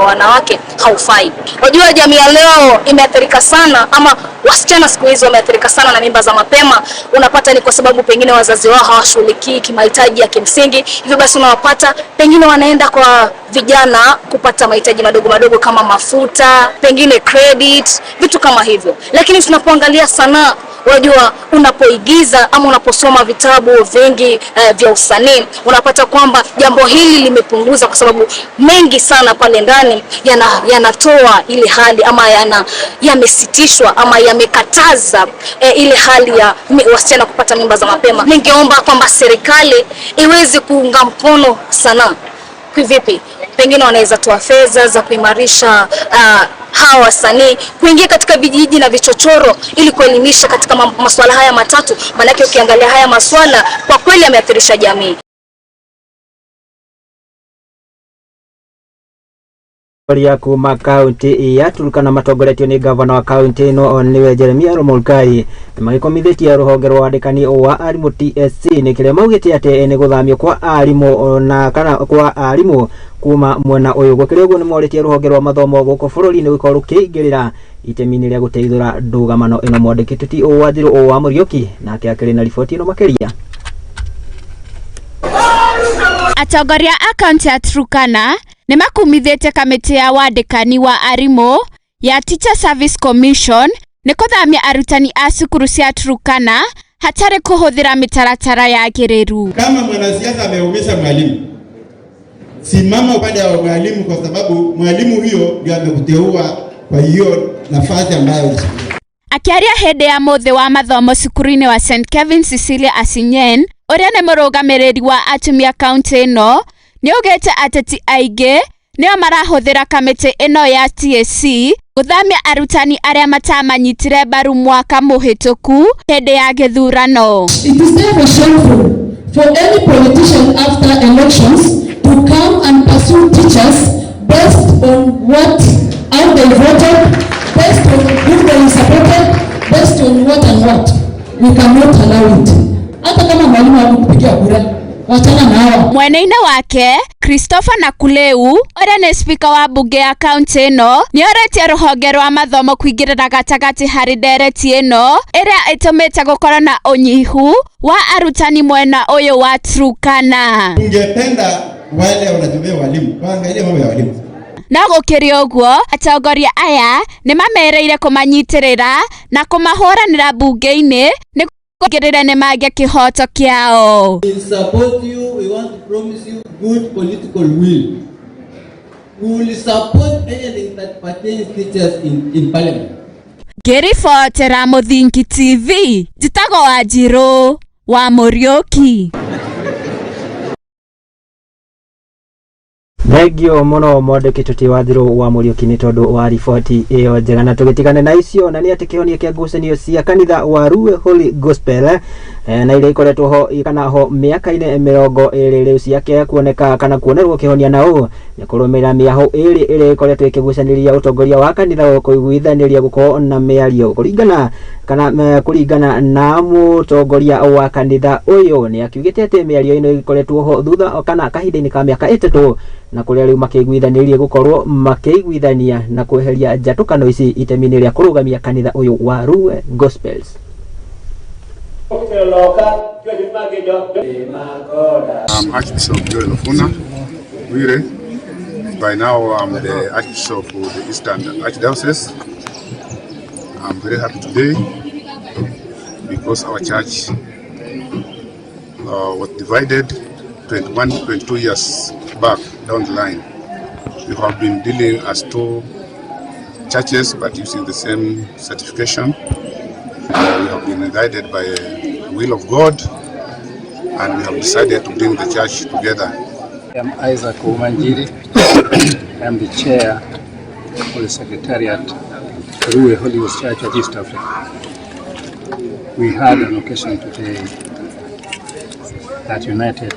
wanawake haufai. Wajua jamii ya leo imeathirika sana, ama wasichana siku hizi wameathirika sana na mimba za mapema. Unapata ni kwa sababu pengine wazazi wao hawashughulikii kimahitaji ya kimsingi. Hivyo basi unawapata pengine wanaenda kwa vijana kupata mahitaji madogo madogo kama mafuta, pengine credit, vitu kama hivyo. Lakini tunapoangalia sanaa, wajua unapoigiza ama unaposoma vitabu vingi vya usanii, unapata kwamba jambo hili limepunguza kwa sababu mengi sana pale ndani yanatoa ile hali ama yamesitishwa ama yamekataza ile hali ya wasichana kupata mimba za mapema. Ningeomba kwamba serikali iweze kuunga mkono sanaa. Kivipi? Pengine wanaweza toa fedha za kuimarisha hawa wasanii kuingia katika vijiji na vichochoro ili kuelimisha katika masuala haya matatu, maana yake ukiangalia haya masuala kwa kweli yameathirisha jamii. ya kuma kaunti ya Turkana matongoretio ni gavana wa kaunti no niwe Jeremia Romolkai magikomithitie ruhonge rwa andikani wa arimu TSC ni kire maugite ate ni guthamio kwa arimu na kana kwa arimu kuma mwena uyu gukirego ni moritie ruhonge rwa mathomo guko bururi ni gukoro kiingirira itemi-ini ria guteithura ndugamano ino mwandikite ti Wanjiru wa Murugi nake akiri na riboti ino makiria. Atongoria a kaunti ya Turkana ni makumithite kamiti ya wandikani wa arimu ya Teacher Service Commission ni kuthamia arutani a cukuru cia Turkana hatari kuhuthira mitaratara ya giriru. Kama mwanasiasa ameumisha mwalimu, simama upande wa mwalimu, kwa sababu mwalimu huyo ndio amekuteua kwa hiyo nafasi ambayo. Akiaria hende ya muthe wa mathomo cukuru-ini wa St Kevin Cecilia Asinyen uria ni murugamiriri wa atumia kaunti ino ni ugete ateti aige nio marahuthira kamiti ino ya TSC guthamia arutani aria matamanyitire mbaru mwaka muhituku hende ya githurano. It is never shameful for any politician after elections to come and pursue teachers based on how they voted, based on who they supported, based on what and what. We cannot allow it. Hata kama mwalimu anakupigia kura, wachana na hawa. Mweneine wake Christopher Nakuleu ore ni speaker wa bunge ya kaunti ino ni oretie ruhonge rwa mathomo kuingirira gatagati hari ndereti ino iria itumite gukora na unyihu wa arutani mwena uyu wa Turkana. Ungependa wale wanatumia walimu waangalie mambo ya walimu. Na gukiria uguo atongoria aya ni mamereire kumanyitirira na kumahuranira bunge-ini ni kugirira ni magia kihoto kiao. We support you. We want to promise you good political will. We will support anything that pertains teachers in parliament. Gerifotera Muthingi TV jitago Wanjiru wa Murugi. Thengio muno mwandĩki tuti Wanjiru wa Murugi ni tondu wa riboti iyo njega, na tugitigane na icio na ni ati kĩhonia kĩa ngucanio cia kanitha wa Rue Holy Gospel na ile ikoretwo ho kana ho miaka-ini 20 riu ciake kuoneka kana kuonerwo kihonia nao ni kurumira miaho iri ikoretwo ikigucaniria utongoria wa kanitha kuiguithaniria gukorwo na miario kuringana na mutongoria wa kanitha uyu ni akiugite ati miario ino ikoretwo ho thutha kana kahinda-ini ka miaka 3 na kuria riu makiguithaniria gukorwo makiguithania na kweheria njatukano ici itemi-ini ria kurugamia kanitha uyu wa Ruwe Gospels. Archbishop Joel Ofuna Wire. By now I'm the Archbishop of the Eastern Archdiocese. I'm very happy today because our church was divided 22 years back down the line. We have been dealing as 2 churches but using the same certification. We have been guided by the will of God and we have decided to bring the church together. I'm Isaac Omanjiri. I'm the chair of the Secretariat Ruwe Holy Ghost Church of East Africa. We had an occasion today that united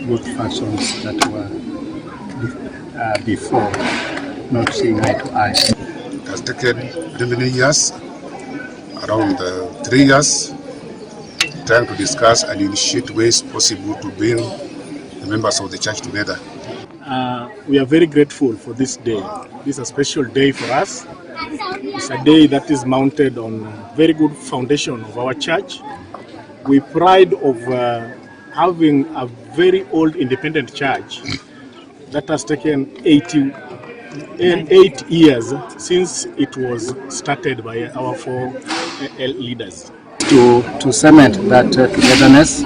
both factions that were before not seeing eye to eye. It has taken many years, around 3 years, trying to discuss and initiate ways possible to bring the members of the church together. We are very grateful for this day. This is a special day for us. It's a day that is mounted on a very good foundation of our church. We pride of having a very old independent church that has taken 8 years since it was started by our 4 leaders. To cement that togetherness,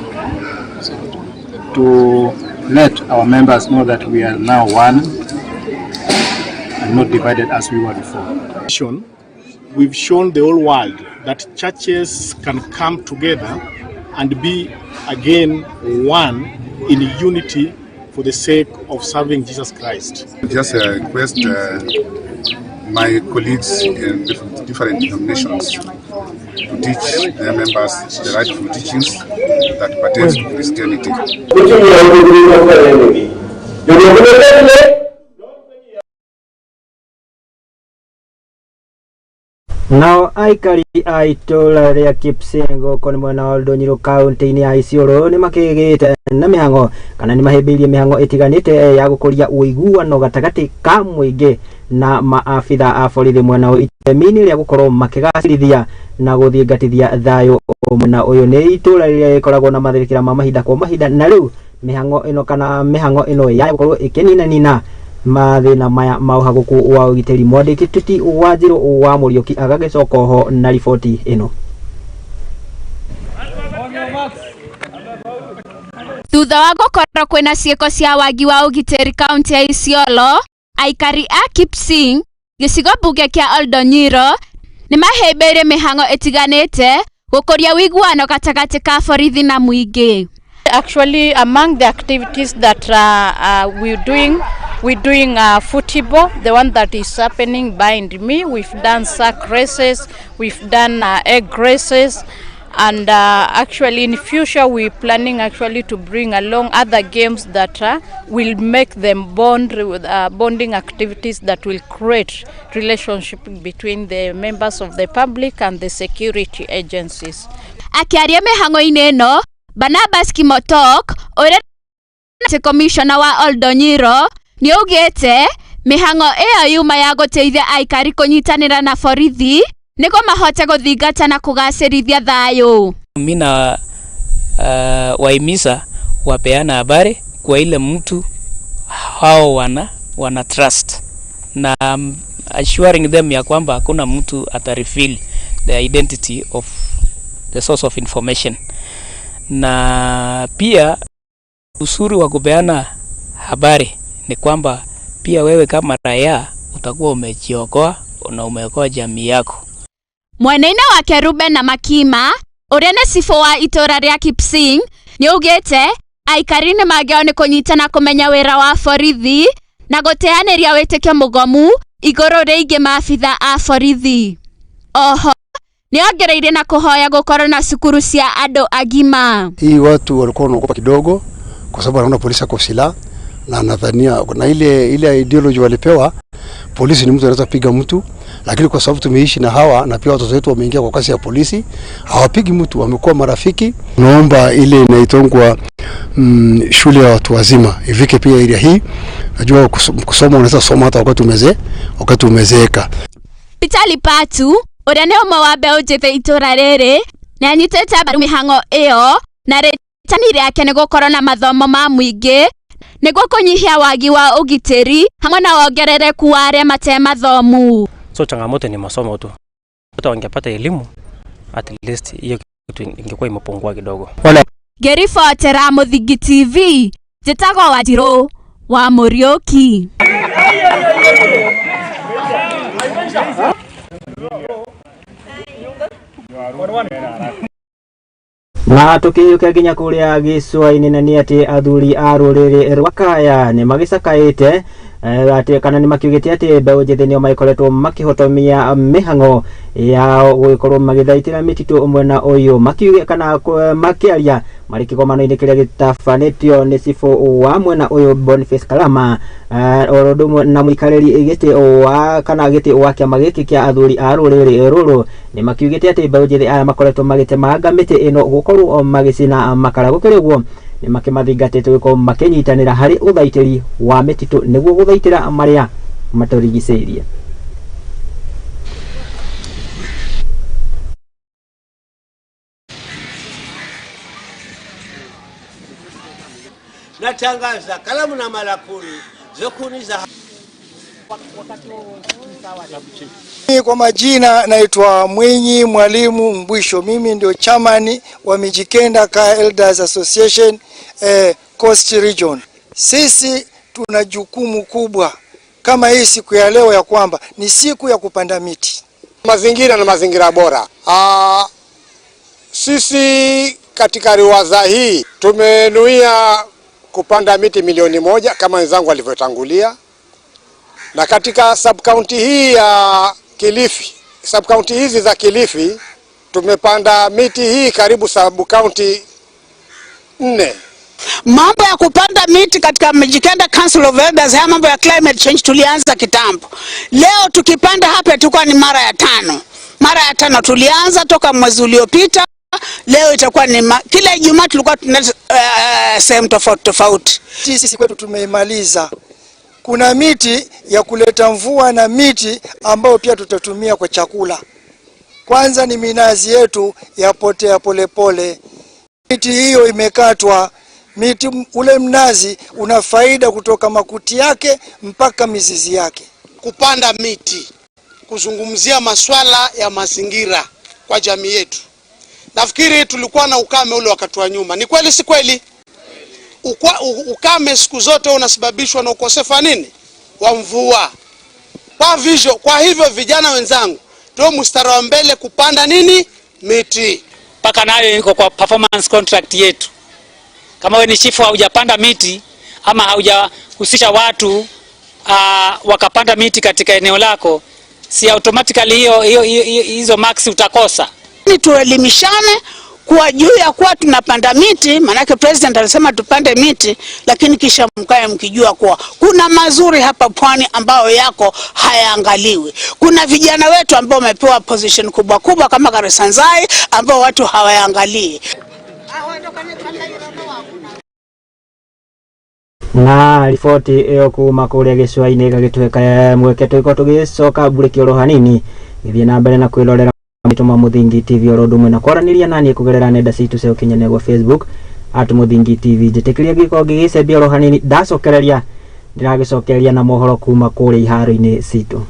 to let our members know that we are now one and not divided as we were before. We've shown the whole world that churches can come together and be again one in unity for the sake of serving Jesus Christ. Just request my colleagues in different denominations to teach their members the rightful teachings that pertains to Christianity. Nao aikari a itũra ria Kipsengo koni mwena wa Oldonyiro kaunti-ini ya Isiolo ni makigite na mihango kana ni mahĩmbĩirie mihango itiganite ya gukuria uiguano gatagati ka muingi na maafitha a borithi mwena wa itemi-ini ria gukorwo makigacirithia na guthingatithia thayo mwena uyu ni itũra riria rikoragwo na mathirikira ma mahinda kwa mahinda na riu mihango ino ya gukorwo ikininanina mathina maya mauhaguku wa ugiteri. Mwandĩki wa Njirũ wa Mũriũki agagicoka ho na riboti ino. Thutha wa gukorwo kwina ciĩko cia wagi wa ugiteri kaunti ya Isiolo, aikari a Kipsing gĩcigo mbunge kia Oldonyiro ni mahĩmbĩirie mihango itiganite gukuria wiguano gatagati ka borithi na muingi. Actually, among the activities that we're doing football, the one that is happening behind me. We've done sack races, we've done egg races, and actually in future we're planning actually to bring along other games that will make them bond with bonding activities that will create relationship between the members of the public and the security agencies. Akiaria mihango-ini ino, Barnabas Kimotok, uria ni commissioner wa Oldonyiro, ni ugite mihango iyo yuma ya guteithia aikari kunyitanira na borithi niko mahote guthingata na kugacirithia thayo. Mina waimisa wapeana habari kwa ile mtu hao wana trust na assuring them ya kwamba hakuna mtu atareveal the identity of the source of information. Na pia usuri wa kupeana habari ni kwamba pia wewe kama raia utakuwa umejiokoa na umeokoa jamii yako. Mwenaine wake Ruben na Makima uria ni sifo wa itora ria Kipsing ni ugite aikari ni mageo ni kunyitana kumenya wira wa borithi na guteaniria witikio mugomu iguru ria ingi maafitha a borithi. Oho niongereire na kuhoya gukorwo na cukuru cia andu agima. Hii watu walikuwa wanaogopa kidogo kwa sababu wanaona polisi kwa silaha na nadhania na ile ideology walipewa polisi ni mtu anaweza piga mtu, lakini kwa sababu tumeishi na hawa na pia watoto wetu wameingia kwa kasi ya polisi, hawapigi mtu, wamekuwa marafiki. Naomba ile inaitwa shule ya watu wazima ifike pia area hii. Najua kusoma unaweza soma hata wakati umezeeka. Pitali Patu uria ni umwe wa mbeũ njĩthĩ itura rĩrĩ na anyitĩte mbaru mĩhang'o ĩyo na rĩtani rĩake nĩ gũkorwo na mathomo ma mũingĩ nĩguo kũnyihia wagi wa ũgitĩri hamwe na wongerereku wa arĩa mate mathomu. So changamoto ni masomo tu. Watu wangepata elimu at least hiyo kitu ingekuwa imepungua kidogo. Ngĩribotera Mũthingi TV njĩtagwo Wanjirũ wa Murugi. Na tukiuka nginya kuria gicua-ini na ni ati athuri a ruriri rwa Kaya ni magicakaite ati kana ni makiugite ati mbeũ njĩthĩ nio maikoretwo makihotomia mihang'o ya gukorwo magithaitira mititu mwena uyu makiuge kana makiaria mari kigomano-ini kiria gitafanitio ni cifu wa mwena uyu Boniface Kalama orodo na muikariri giti wa kana giti wa kiama giki kia athuri a ruriri ruru ni makiugite ati mbeũ njĩthĩ aya makoretwo magitemanga miti ino gukorwo magicina makara gukiriguo ni makimathingatite gukorwo makinyitanira hari uthaitiri wa mititu niguo guthaitira maria maturigiceirie. Natangaza kalamu na malakuli zokuniza. Kwa majina naitwa Mwenyi Mwalimu Mbwisho. Mimi ndio chairman wa Mijikenda Kaya Elders Association Coast Region. Sisi tuna jukumu kubwa kama hii siku ya leo ya kwamba ni siku ya kupanda miti. Mazingira na mazingira bora. Sisi katika riwaza hii tumenuia kupanda miti 1,000,000 kama wenzangu walivyotangulia. Na katika sub-county hii ya Kilifi, sub-county hizi za Kilifi tumepanda miti hii karibu sub-county 4. Mambo ya kupanda miti katika Mijikenda Council of Elders, haya mambo ya climate change tulianza kitambo. Leo tukipanda hapa tulikuwa ni mara ya 5. Mara ya 5 tulianza toka mwezi uliopita. Leo itakuwa ni kila Ijumaa tulikuwa tuna sehemu tofauti. Sisi kwetu tumeimaliza. Kuna miti ya kuleta mvua na miti ambayo pia tutatumia kwa chakula. Kwanza ni minazi yetu ya potea polepole. Miti hiyo imekatwa. Miti ule mnazi una faida kutoka makuti yake mpaka mizizi yake. Kupanda miti, kuzungumzia masuala ya mazingira kwa jamii yetu. Nafikiri tulikuwa na ukame ule wakati wa nyuma. Ni kweli si kweli? Ukame siku zote unasababishwa na ukosefu wa nini? Wa mvua. Kwa hivyo vijana wenzangu, ndio mstari wa mbele kupanda nini? Miti. Paka nayo niko kwa performance contract yetu. Kama wewe ni chifu haujapanda miti ama haujahusisha watu wakapanda miti katika eneo lako, si automatically hizo max utakosa. Ni tuelimishane kwa juu ya kuwa tunapanda miti, manake president alisema tupande miti, lakini kisha mkae mkijua kuwa kuna mazuri hapa pwani ambayo yako hayaangaliwi. Kuna vijana wetu ambao wamepewa position kubwa kama Karisanzai ambao watu hawaangalii. Na riboti iyo kuma kuria gicua-ini gagitweka mweke twiko tugicoka buriki oro hanini githie na mbere na kwirorera mituma Muthingi TV oro ndumwe na kwaraniria nani kugerera nenda citu cia ukinyanĩria gwa Facebook @Muthingi TV. Njitikiria giko gigicembia oro hanini ndacokereria ndiragicokereria na mohoro kuma kuria iharo-ini citu.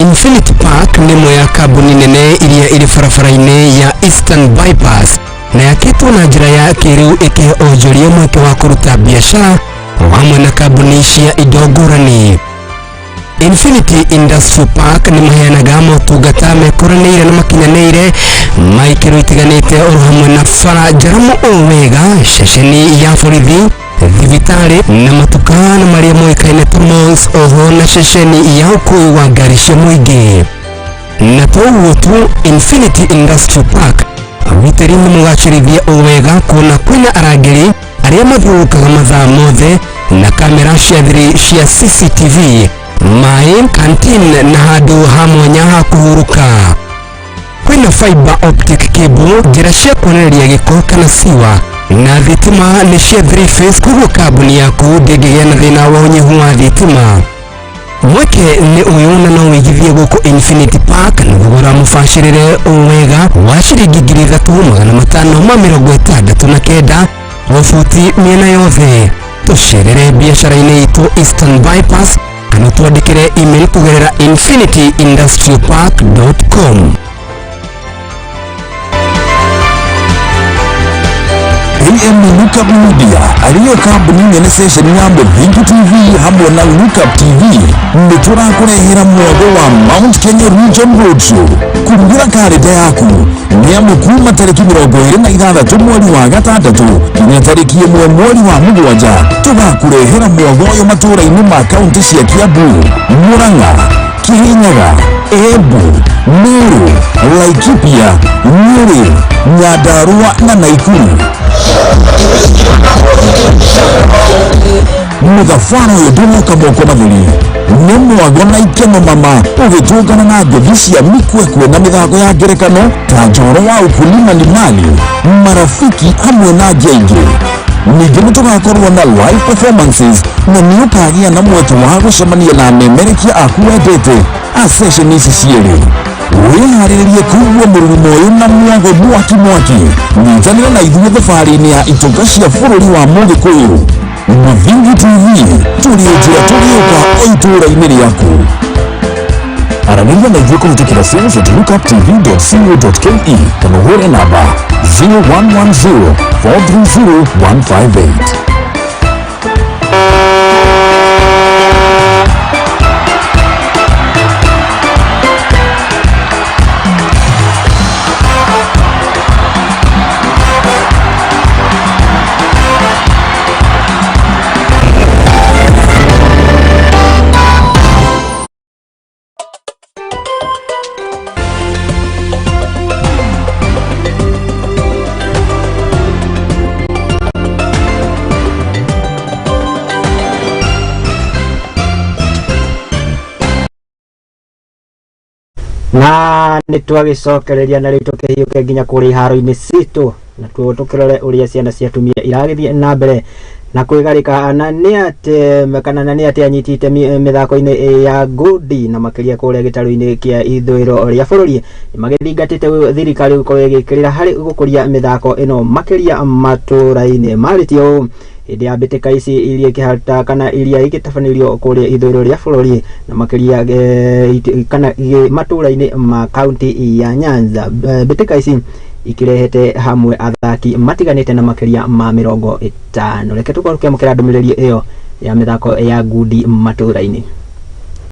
Infinity Park ni imwe ya kambuni nene iria iri barabara-ini ya Eastern Bypass na yakitwo na njira ya kiriu ikihe onjoria mweke wa kuruta biashara hamwe na kambuni cia indo ngũrani. Infinity Industrial Park ni maheanaga motungata mekuranĩire na makinyanĩire ma ikĩro itiganĩte o hamwe na bara njaramu o wega, ceceni ya borithi, thibitarĩ na matuka na marĩa moĩkaine ta malls, oho na ceceni ya ũkui wa ngari cia mũingĩ. Na to ũguo tu, Infinity Industrial Park witĩri nĩ mũgacĩrithia o wega kuona kwĩna arangĩri arĩa mathiũrũrũkaga mathaa mothe na kamera cia thiri cia CCTV, maĩ, canteen na handũ ha mwanya ha kũhurũka. Kwĩna fiber optic cable, njĩra cia kuonereria gĩko kana siwa, na thitima nĩ cia 3-phase, koguo kambuni yaku ndĩngĩgĩa na thĩna wa ũnyihu wa thitima. Mweke nĩ ũyũ na no wĩigithie gũkũ Infinity Park na thogora mũbacĩrĩre o wega wa ciringi 3,569 o buti mĩena yothe. Tũcerere biacara-inĩ itũ Eastern Bypass kana twandĩkĩre email kũgerera infinityindustrialpark.com. AM Lookup Media ariyo kambuni nene session ya Murugi TV hamwe na Lookup TV nĩ tũrakũrehera mwego wa Mount Kenya Region Roadshow. Kũrugĩra karenda yaku nĩ amu kuma tarĩki 26 mweri wa gatandatũ nginya tarĩki 1 mweri wa mũgwanja tũgakũrehera mwego ũyũ matũũra-inĩ ma kaunti cia Kiambu, Murang'a, Kirinyaga, Embu, Meru, Laikipia, Nyeri, Nyandarua na Nakuru. Mũthabara ũyũ ndũroka moko matheri, nĩ mwago na ikeno mama ũgĩtũngana na ngũthi cia mikwekwe na mĩthako ya ngerekano ta njoro wa ukulima ni mali, marafiki hamwe na njengĩ. Ningĩ nĩ tũgakorwo na live performances na nĩ ũkagĩa na mweke wa gũcemania na amemerekia aku wendete a session ici cierĩ. Wĩharĩrĩrie kũigua mũrurumo ũyũ na mwago mwaki nyitanĩra na ithuĩ thabarĩ-inĩ ya itonga cia bũrũri wa Mũgĩkũyũ. Murugi TV tũrĩ njĩra tũgĩũka o itũũra-inĩ rĩaku. Aranĩria na ithuĩ kũhĩtũkĩra sales@lookuptv.co.ke kana ũhũre namba 0110 430 158. Na nĩ twagĩcokereria na rĩu tũkĩhiũke nginya kũrĩa iharo-inĩ citũ na tũkĩrore ũrĩa ciana cia atumia iragĩthiĩ na mbere na kwĩgarĩka na nĩ atĩ anyitĩte mĩthako-inĩ ya ngundi na makĩria kũrĩa gĩtarũ-inĩ kĩa ithũĩro rĩa bũrũri nĩ magĩthingatĩte thirikari gũkorwo ĩgĩkĩrĩra harĩ gũkũria mĩthako ĩno makĩria matũũra-inĩ. Marĩtie ũũ hĩndĩ ya mbĩtĩka ici iria ikĩhata kana iria igĩtabanĩrio kũrĩa ithũĩro rĩa bũrũri na makĩria kana matũũra-inĩ ma kaunti ya Nyanza. Mbĩtĩka ici ikirehete hamwe athaki matiganĩte na makĩria ma 50. Reke tũkorwo tũkĩamũkĩra ndũmĩrĩri ĩyo ya mĩthako ya ngundi matũũra-inĩ.